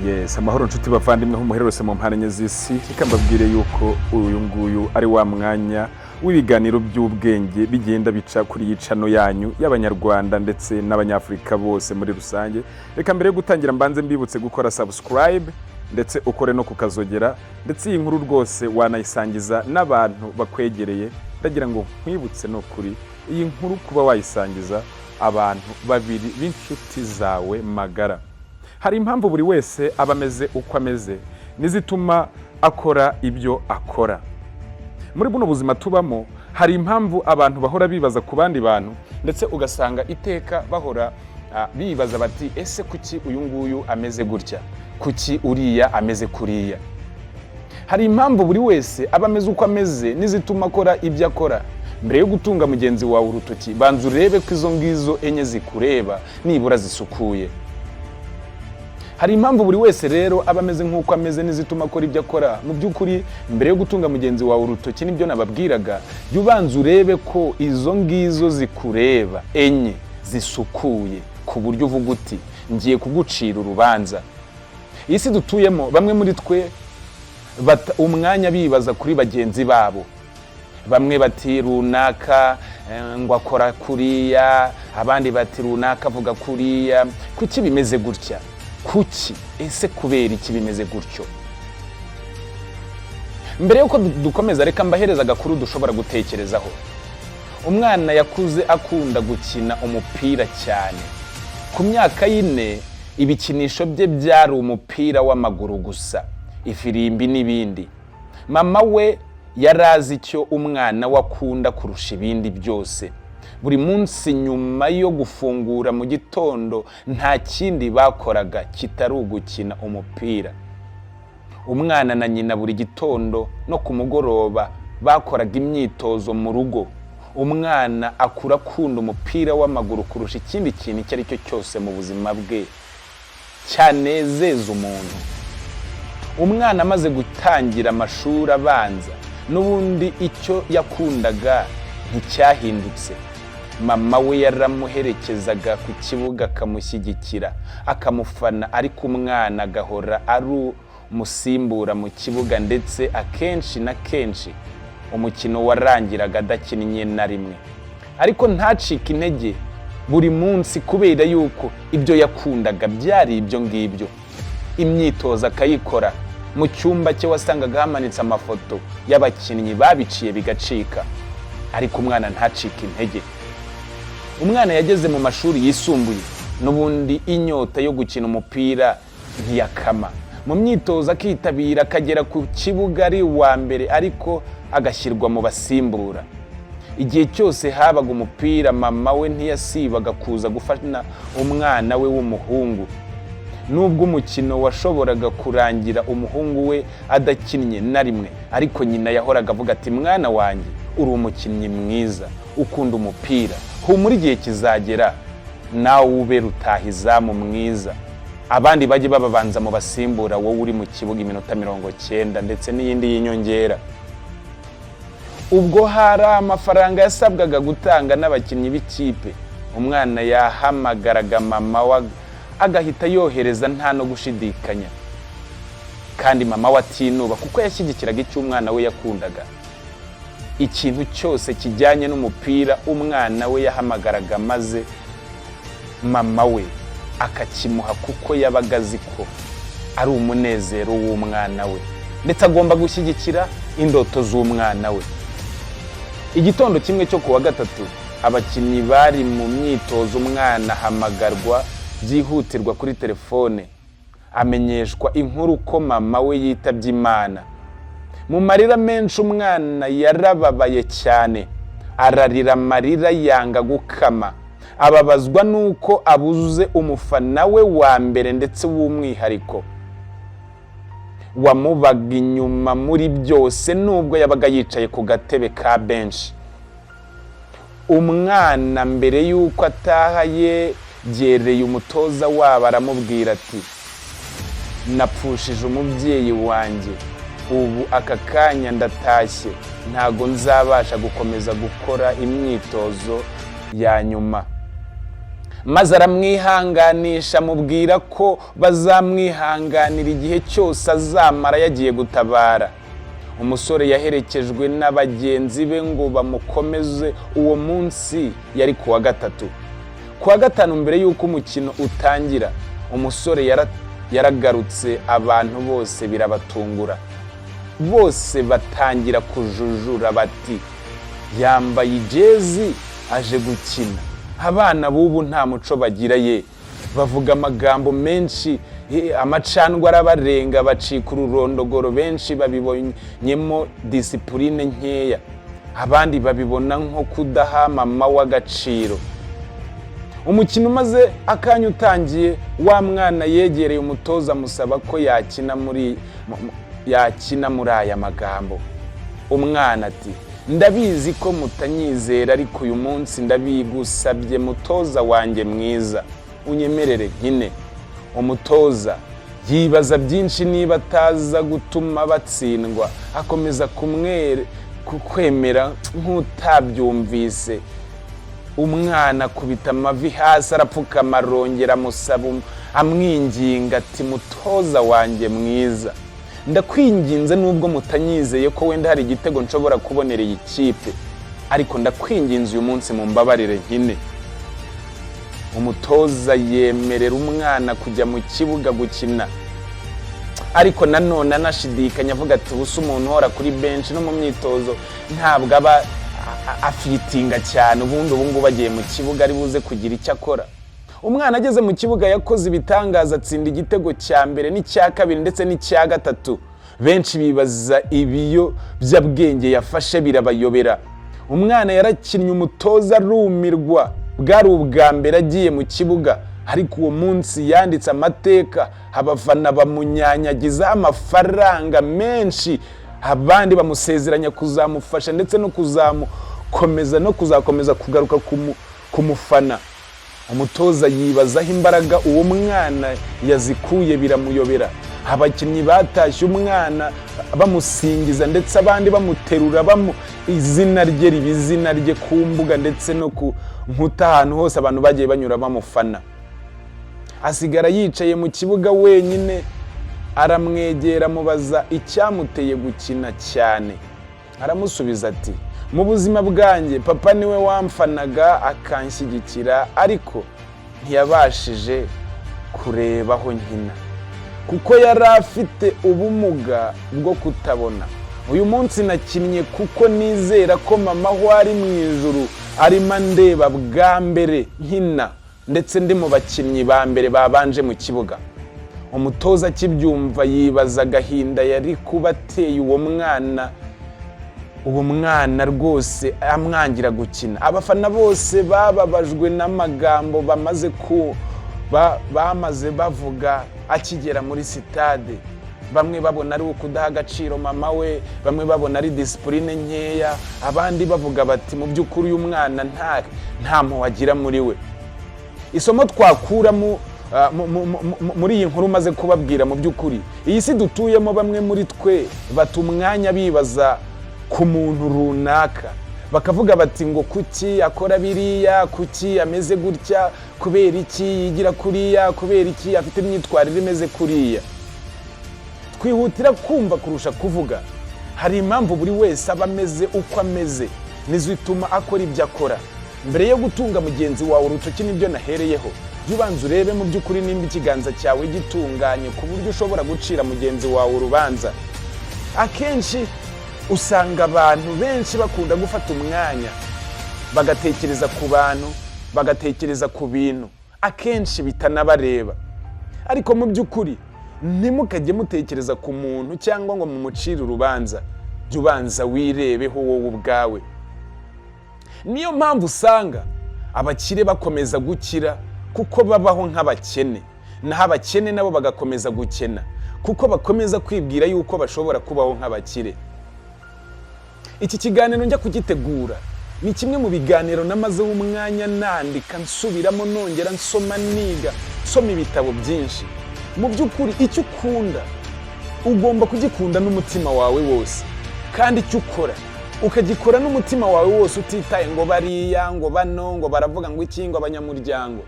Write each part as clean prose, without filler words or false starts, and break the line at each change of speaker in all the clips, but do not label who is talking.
Yes, amahoro nshuti bavandimwe ho muhererose mu mpande z'isi, ikambabwire yuko uyu nguyu ari wa mwanya w'ibiganiro by'ubwenge bigenda bica kuri yicano yanyu y'abanyarwanda ndetse n'abanyafrika bose muri rusange. Reka mbere yo gutangira mbanze mbibutse gukora subscribe ndetse ukore no kukazogera, ndetse iyi nkuru rwose wanayisangiza n'abantu bakwegereye. Ndagira ngo nkwibutse no kuri iyi nkuru kuba wayisangiza abantu babiri b'inshuti zawe magara. Hari impamvu buri wese aba ameze uko ameze nizituma akora ibyo akora. Muri buno buzima tubamo hari impamvu abantu bahora bibaza ku bandi bantu, ndetse ugasanga iteka bahora bibaza bati ese kuki uyu nguyu ameze gutya, kuki uriya ameze kuriya. Hari impamvu buri wese aba ameze uko ameze nizituma akora ibyo akora. Mbere yo gutunga mugenzi wawe urutoki, banza urebe ko izo ngizo enye zikureba nibura zisukuye. Hari impamvu buri wese rero aba ameze nk'uko ameze nizituma akora ibyo akora. Mu by'ukuri mbere yo gutunga mugenzi wawe urutoki nibyo nababwiraga, jya ubanza urebe ko izo ngizo zikureba enye zisukuye ku buryo uvuga uti ngiye kugucira urubanza. Iyi si dutuyemo bamwe muri twe bata umwanya bibaza kuri bagenzi babo. Bamwe bati runaka ngo akora kuriya, abandi bati runaka avuga kuriya. Kuki bimeze gutya? Kuki? Ese kubera iki bimeze gutyo? Mbere yuko dukomeza, reka mbahereza agakuru dushobora gutekerezaho. Umwana yakuze akunda gukina umupira cyane. Ku myaka y'ine ibikinisho bye byari umupira w'amaguru gusa, ifirimbi n'ibindi. Mama we yarazi icyo umwana wakunda kurusha ibindi byose. Buri munsi nyuma yo gufungura mu gitondo nta kindi bakoraga kitari ugukina umupira. Umwana na nyina buri gitondo no ku mugoroba bakoraga imyitozo mu rugo. Umwana akura akunda umupira w'amaguru kurusha ikindi kintu icyo ari cyo cyose mu buzima bwe cyanezeza umuntu. Umwana amaze gutangira amashuri abanza, n'ubundi icyo yakundaga nticyahindutse. Mama we yaramuherekezaga ku kibuga akamushyigikira, akamufana, ariko umwana agahora ari umusimbura mu kibuga, ndetse akenshi na kenshi umukino warangiraga adakinnye na rimwe. Ariko ntacike intege buri munsi kubera yuko ibyo yakundaga byari ibyo ngibyo. Imyitozo akayikora, mu cyumba cye wasangaga hamanitse amafoto y'abakinnyi babiciye bigacika, ariko umwana ntacike intege. Umwana yageze mu mashuri yisumbuye, n'ubundi inyota yo gukina umupira ntiyakama. Mu myitozo akitabira, akagera ku kibuga ari uwa mbere, ariko agashyirwa mu basimbura. Igihe cyose habaga umupira, mama we ntiyasibaga kuza gufana umwana we w'umuhungu. Nubwo umukino washoboraga kurangira umuhungu we adakinnye na rimwe, ariko nyina yahoraga avuga ati mwana wanjye uri umukinnyi mwiza, ukunda umupira, humura igihe kizagera nawe ube rutahizamu mwiza, abandi bajye bababanza mu basimbura, wowe uri mu kibuga iminota 90 ndetse n'iyindi y'inyongera. Ubwo hari amafaranga yasabwaga gutanga n'abakinnyi b'ikipe, umwana yahamagaraga mama we agahita yohereza nta no gushidikanya. Kandi mama we atinuba kuko yashyigikiraga icyo umwana we yakundaga. Ikintu cyose kijyanye n'umupira umwana we yahamagaraga, maze mama we akakimuha kuko yabaga azi ko ari umunezero w'umwana we, ndetse agomba gushyigikira indoto z'umwana we. Igitondo kimwe cyo kuwa gatatu, abakinnyi bari mu myitozo, umwana ahamagarwa byihutirwa kuri telefone, amenyeshwa inkuru ko mama we yitabye Imana. Mu marira menshi umwana yarababaye cyane, ararira amarira yanga gukama. Ababazwa nuko abuze umufana we wa mbere ndetse w'umwihariko, wamubaga inyuma muri byose, nubwo yabaga yicaye ku gatebe ka benshi. Umwana mbere yuko ataha yegereye umutoza wabo aramubwira ati napfushije umubyeyi wanjye, ubu aka kanya ndatashye, ntago nzabasha gukomeza gukora imyitozo ya nyuma. maze aramwihanganisha, amubwira ko bazamwihanganira igihe cyose azamara yagiye gutabara. Umusore yaherekejwe n'abagenzi be ngo bamukomeze. Uwo munsi yari kuwa gatatu. Kuwa gatanu mbere y'uko umukino utangira, umusore yaragarutse, abantu bose birabatungura. Bose batangira kujujura bati yambaye ijezi aje gukina. Abana b'ubu nta muco bagira ye, bavuga amagambo menshi, amacandwe arabarenga, bacika ururondogoro. Benshi babibonyemo disipurine nkeya, abandi babibona nko kudaha mama w'agaciro. Umukino umaze akanya utangiye, wa mwana yegereye umutoza amusaba ko yakina muri aya magambo. Umwana ati ndabizi ko mutanyizera, ariko uyu munsi ndabigusabye mutoza wanjye mwiza, unyemerere nkine. Umutoza yibaza byinshi niba ataza gutuma batsindwa, akomeza kwemera nk'utabyumvise. Umwana akubita amavi hasi, arapfukama, arongera amusaba, amwinginga ati mutoza wanjye mwiza, ndakwinginze nubwo mutanyizeye ko wenda hari igitego nshobora kubonera iyi kipe, ariko ndakwinginze uyu munsi mumbabarire nkine. Umutoza yemerera umwana kujya mu kibuga gukina, ariko nanone anashidikanya avuga ati ubusa umuntu uhora kuri benshi no mu myitozo ntabwo aba afitinga cyane, ubundi ubungubu bagiye mu kibuga ari buze kugira icyo akora. Umwana ageze mu kibuga yakoze ibitangaza, atsinda igitego cya mbere n'icya kabiri ndetse n'icya gatatu. Benshi bibaza ibiyobyabwenge yafashe birabayobera. Umwana yarakinnye, umutoza arumirwa. Bwari ubwa mbere agiye mu kibuga, ariko uwo munsi yanditse amateka. Abafana bamunyanyagiza amafaranga menshi, abandi bamusezeranya kuzamufasha ndetse no kuzakomeza kugaruka kumufana. Umutoza yibazaho imbaraga uwo mwana yazikuye biramuyobera. Abakinnyi batashye umwana bamusingiza ndetse abandi bamuterura, izina rye riba izina rye ku mbuga ndetse no ku nkuta, ahantu hose abantu bagiye banyura bamufana. Asigara yicaye mu kibuga wenyine, aramwegera amubaza icyamuteye gukina cyane. Aramusubiza ati mu buzima bwanjye papa niwe wamfanaga akanshyigikira, ariko ntiyabashije kureba aho nkina kuko yari afite ubumuga bwo kutabona. Uyu munsi nakinnye kuko nizera ko mama aho ari mu ijuru arimo andeba bwa mbere nkina, ndetse ndi mu bakinnyi ba mbere babanje mu kibuga. Umutoza akibyumva yibaza agahinda yari kuba ateye uwo mwana rwose amwangira gukina. Abafana bose bababajwe n'amagambo bamaze bavuga akigera muri sitade. Bamwe babona ari ukudaha agaciro mama we, bamwe babona ari disipurine nkeya, abandi bavuga bati mu by'ukuri uyu mwana nta mpuhwe muri we. Isomo twakura muri iyi nkuru maze kubabwira, mu by'ukuri iyi si dutuyemo bamwe muri twe bata umwanya bibaza ku muntu runaka, bakavuga bati ngo kuki akora biriya, kuki ameze gutya, kubera iki yigira kuriya, kubera iki afite imyitwarire imeze kuriya. Twihutira kumva kurusha kuvuga. Hari impamvu buri wese aba ameze uko ameze, nizo ituma akora ibyo akora. Mbere yo gutunga mugenzi wawe urutoki, nibyo nahereyeho, jya ubanza urebe mu by'ukuri nimba ikiganza cyawe gitunganye ku buryo ushobora gucira mugenzi wawe urubanza. Akenshi usanga abantu benshi bakunda gufata umwanya bagatekereza ku bantu, bagatekereza ku bintu akenshi bitanabareba. Ariko mu by'ukuri ntimukajye mutekereza ku muntu cyangwa ngo mumucire urubanza, jya ubanza wirebeho wowe ubwawe. Niyo mpamvu usanga abakire bakomeza gukira kuko babaho nk'abakene, naho abakene nabo bagakomeza gukena kuko bakomeza kwibwira yuko bashobora kubaho nk'abakire. Iki kiganiro njya kugitegura ni kimwe mu biganiro namazeho umwanya nandika, nsubiramo, nongera nsoma, niga, nsoma ibitabo byinshi. Mu by'ukuri icyo ukunda ugomba kugikunda n'umutima wawe wose, kandi icyo ukora ukagikora n'umutima wawe wose, utitaye ngo bariya, ngo bano, ngo baravuga ngo iki, ngo abanyamuryango.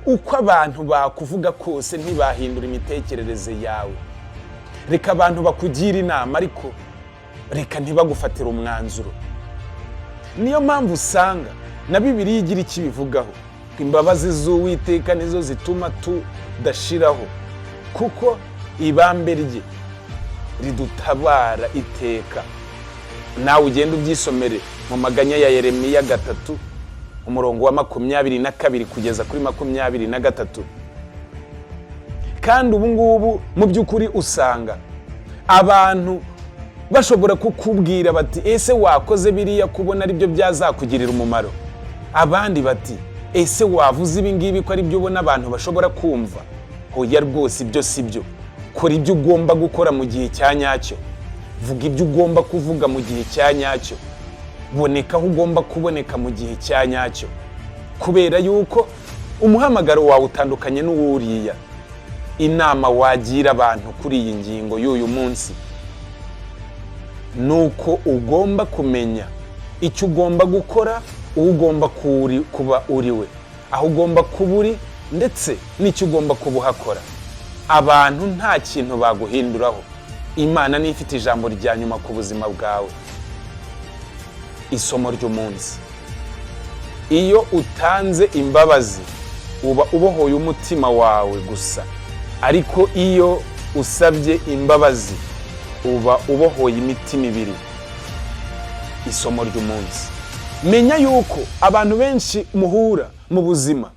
uko abantu bakuvuga kose ntibahindura imitekerereze yawe. Reka abantu bakugira inama ariko reka ntibagufatire umwanzuro. Niyo mpamvu usanga na Bibiliya igira ikibivugaho, imbabazi z'Uwiteka nizo zituma tudashiraho, kuko ibambe rye ridutabara iteka. Nawe ugenda ubyisomere mu maganya ya Yeremiya 3 umurongo wa 22 kugeza kuri 23. Kandi ubu ngubu mu by'ukuri usanga abantu bashobora kukubwira bati ese wakoze biriya kubona ari byo byazakugirira umumaro. Abandi bati ese wavuze ibi ngibi ko ari byo ubona abantu bashobora kumva. Hoya rwose ibyo si byo. Kora ibyo ugomba gukora mu gihe cya nyacyo. Vuga ibyo ugomba kuvuga mu gihe cya nyacyo. Boneka aho ugomba kuboneka mu gihe cya nyacyo. Kubera yuko umuhamagaro wawe utandukanye n'uwuriya. Inama wagira abantu kuri iyi ngingo y'uyu munsi nuko ugomba kumenya icyo ugomba gukora, ugomba kuba uriwe, aho ugomba kuburi ndetse n'icyo ugomba kubuhakora. Abantu nta kintu baguhinduraho. Imana ni ifite ijambo rya nyuma ku buzima bwawe. Isomo ry'umunsi: iyo utanze imbabazi uba ubohoye umutima wawe gusa, ariko iyo usabye imbabazi uba ubohoye imitima ibiri. Isomo ry'umunsi: menya yuko abantu benshi muhura mu buzima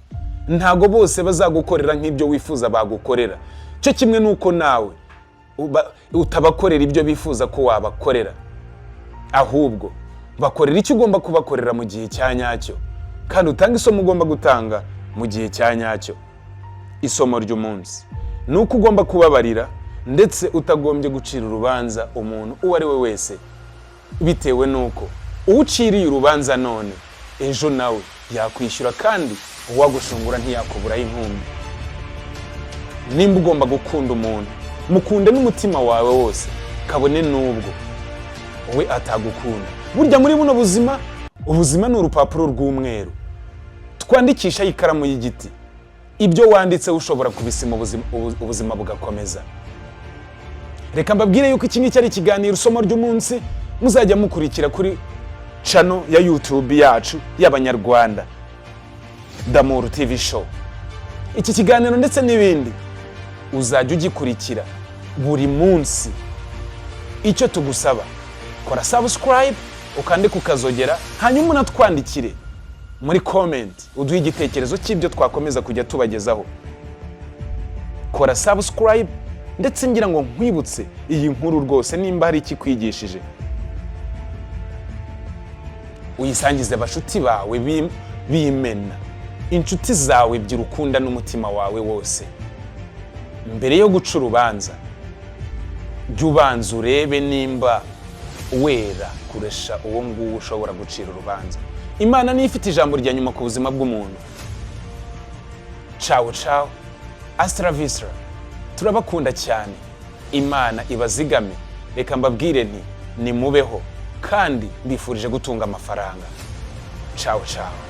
ntago bose bazagukorera nk'ibyo wifuza bagukorera. Cyo kimwe nuko nawe utabakorera ibyo bifuza ko wabakorera, ahubwo bakorera icyo ugomba kubakorera mu gihe cya nyacyo, kandi utanga isomo ugomba gutanga mu gihe cya nyacyo. Isomo ry'umunsi: nuko ugomba kubabarira ndetse utagombye gucira urubanza umuntu uwo ari we wese, bitewe nuko uwuciriye urubanza none ejo nawe yakwishyura, kandi uwagushungura ntiyakuburaho inkumbi. Nimba ugomba gukunda umuntu, mukunde n'umutima wawe wose, kabone n'ubwo we atagukunda. Burya muri buno buzima, ubuzima ni urupapuro rw'umweru twandikishaho ikaramu y'igiti. Ibyo wanditse ushobora kubisima ubuzima bugakomeza. Reka mbabwire yuko iki ngiki ari ikiganiro Isomo ry'umunsi muzajya mukurikira kuri channel ya YouTube yacu y'Abanyarwanda, D'amour TV Show. Iki kiganiro ndetse n'ibindi uzajya ugikurikira buri munsi. Icyo tugusaba, kora subscribe ukandika ukazogera, hanyuma unatwandikire muri comment uduhe igitekerezo cy'ibyo twakomeza kujya tubagezaho. Kora subscribe ndetse ngira ngo nkwibutse iyi nkuru rwose nimba hari ikikwigishije, uyisangize abashuti bawe bimena, inshuti zawe by'urukunda n'umutima wawe wose. Mbere yo guca urubanza, jya ubanza urebe nimba wera kuresha uwo nguwo ushobora gucira urubanza. Imana ni ifite ijambo rya nyuma ku buzima bw'umuntu. Ciao ciao, hasta la vista. Turabakunda cyane. Imana ibazigame. Reka mbabwire nti nimubeho kandi mbifurije gutunga amafaranga. Ciao ciao.